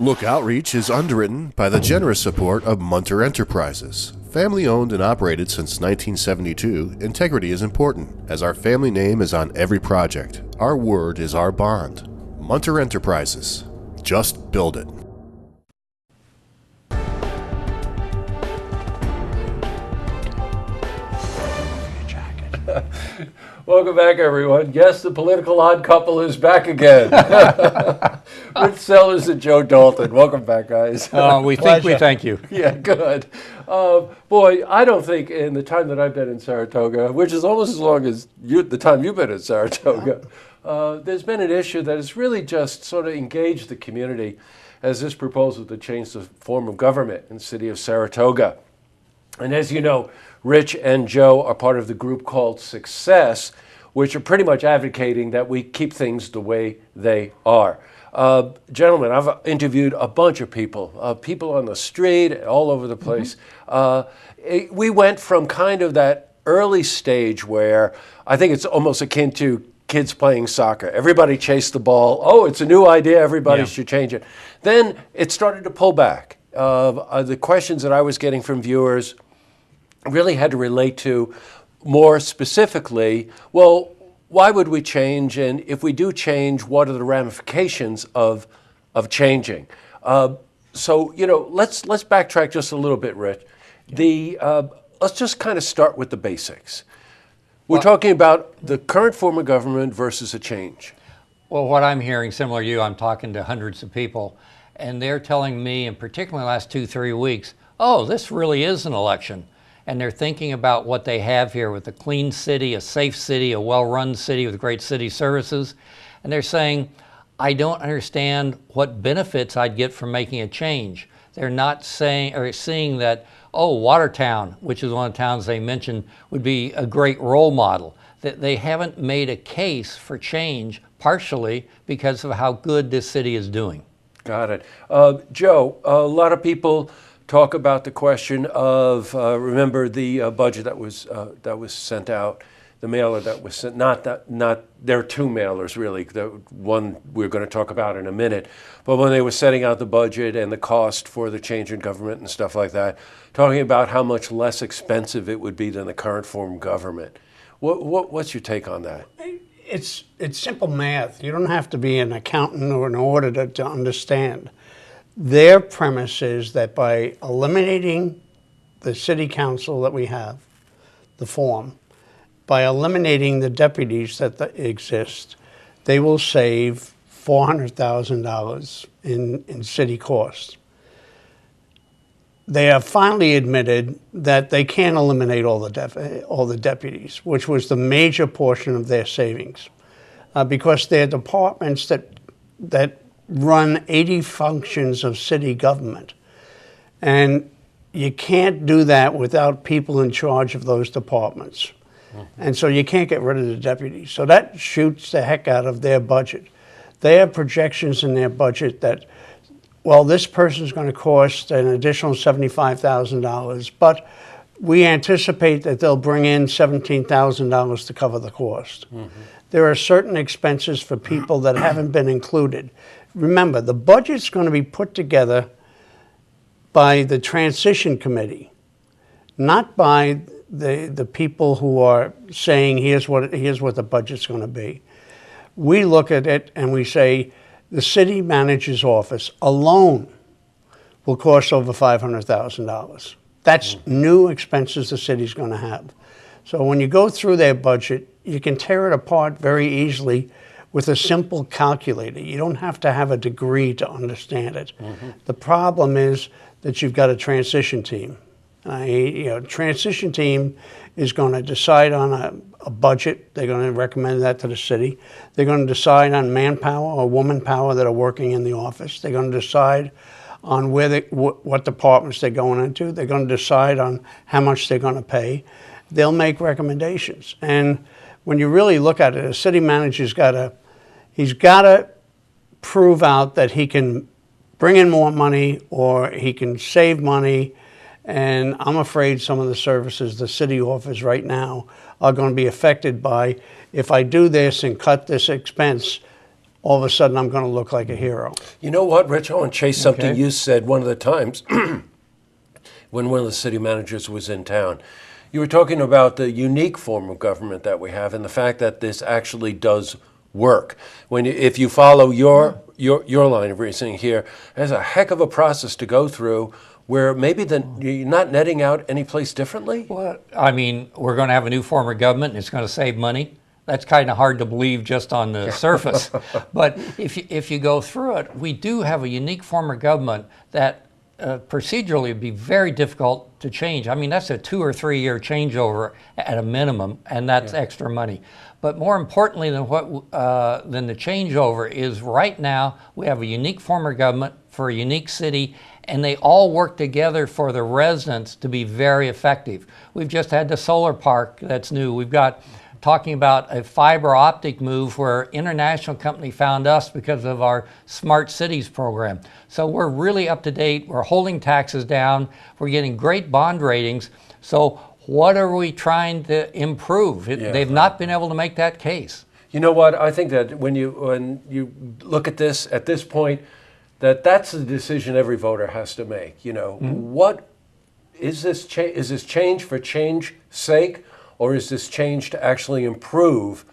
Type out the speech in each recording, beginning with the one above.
Look Outreach is underwritten by the generous support of Munter Enterprises. Family owned and operated since 1972, integrity is important, as our family name is on every project. Our word is our bond. Munter Enterprises. Just build it. Welcome back, everyone. Yes, the political odd couple is back again. Rich Sellers and Joe Dalton. Welcome back, guys. We thank you. Yeah, good. Boy, I don't think in the time that I've been in Saratoga, which is almost as long as the time you've been in Saratoga, there's been an issue that has really just sort of engaged the community as this proposal to change the form of government in the city of Saratoga. And as you know, Rich and Joe are part of the group called Success, which are pretty much advocating that we keep things the way they are. Gentlemen, I've interviewed a bunch of people, people on the street, all over the place. We went from kind of that early stage where I think it's almost akin to kids playing soccer. Everybody chased the ball. Oh, it's a new idea. Everybody should change it. Then it started to pull back. The questions that I was getting from viewers really had to relate to more specifically, well, why would we change? And if we do change, what are the ramifications of changing? So, you know, let's backtrack just a little bit, Rich. Let's just kind of start with the basics. We're talking about the current form of government versus a change. Well, what I'm hearing, similar to you, I'm talking to hundreds of people, and they're telling me, in particular the last 2-3 weeks, oh, this really is an election. And they're thinking about what they have here with a clean city, a safe city, a well-run city with great city services. And they're saying, I don't understand what benefits I'd get from making a change. They're not saying or seeing that, oh, Watertown, which is one of the towns they mentioned, would be a great role model. That they haven't made a case for change, partially because of how good this city is doing. Got it. Joe, a lot of people talk about the question of remember the budget that was sent out, the mailer that was sent. Not there are two mailers really. The one we're going to talk about in a minute, but when they were setting out the budget and the cost for the change in government and stuff like that, talking about how much less expensive it would be than the current form of government. What's your take on that? It's simple math. You don't have to be an accountant or an auditor to understand. Their premise is that by eliminating the city council that we have, the form, by eliminating the deputies that exist, they will save $400,000 in city costs. They have finally admitted that they can't eliminate all the deputies, which was the major portion of their savings, because they're departments that run 80 functions of city government. And you can't do that without people in charge of those departments. And so you can't get rid of the deputies. So that shoots the heck out of their budget. They have projections in their budget that, well, this person's going to cost an additional $75,000, but we anticipate that they'll bring in $17,000 to cover the cost. There are certain expenses for people that haven't been included. Remember, the budget's going to be put together by the transition committee, not by the people who are saying, here's what the budget's going to be. We look at it and we say, the city manager's office alone will cost over $500,000. That's new expenses the city's going to have. So when you go through their budget, you can tear it apart very easily with a simple calculator. You don't have to have a degree to understand it. The problem is that you've got a transition team. Transition team is going to decide on a budget. They're going to recommend that to the city. They're going to decide on manpower or woman power that are working in the office. They're going to decide on what departments they're going into. They're going to decide on how much they're going to pay. They'll make recommendations. And when you really look at it, a city manager's he's got to prove out that he can bring in more money or he can save money. And I'm afraid some of the services the city offers right now are going to be affected by, if I do this and cut this expense, all of a sudden I'm going to look like a hero. You know what, Rich? I want to chase something Okay. you said one of the times when one of the city managers was in town. You were talking about the unique form of government that we have and the fact that this actually does work. If you follow your line of reasoning here, there's a heck of a process to go through where maybe you're not netting out any place differently? Well, I mean, we're going to have a new form of government and it's going to save money. That's kind of hard to believe just on the surface. But if you go through it, we do have a unique form of government that procedurally would be very difficult to change. I mean, that's a 2 or 3 year changeover at a minimum, and that's extra money. But more importantly than the changeover is right now we have a unique form of government for a unique city, and they all work together for the residents to be very effective. We've just had the solar park that's new. We've got talking about a fiber optic move where an international company found us because of our Smart Cities program. So we're really up to date. We're holding taxes down. We're getting great bond ratings. So what are we trying to improve? They've not been able to make that case. You know what? I think that when you look at this point, that's the decision every voter has to make. You know, what is this? Is this change for change's sake? Or is this change to actually improve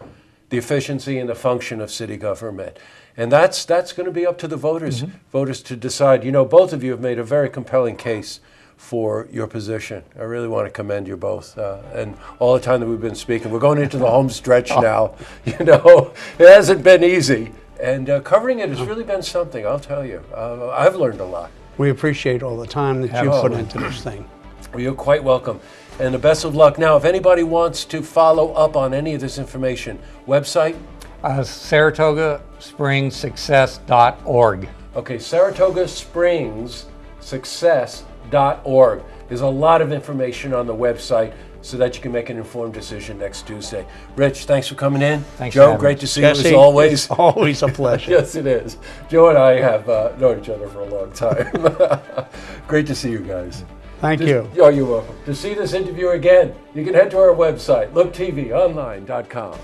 the efficiency and the function of city government? And that's going to be up to the voters to decide. You know, both of you have made a very compelling case for your position. I really want to commend you both. And all the time that we've been speaking, we're going into the home stretch now. You know, it hasn't been easy. And covering it has really been something, I'll tell you. I've learned a lot. We appreciate all the time that you put into this thing. Well, you're quite welcome. And the best of luck. Now, if anybody wants to follow up on any of this information, website? SaratogaSpringsSuccess.org. Okay, Saratoga Springs Success.org. There's a lot of information on the website so that you can make an informed decision next Tuesday. Rich, thanks for coming in. Thanks, Joe, for great to see you Jesse, as always. It's always a pleasure. Yes, it is. Joe and I have known each other for a long time. Great to see you guys. Thank you. Oh, you're welcome. To see this interview again, you can head to our website, looktvonline.com.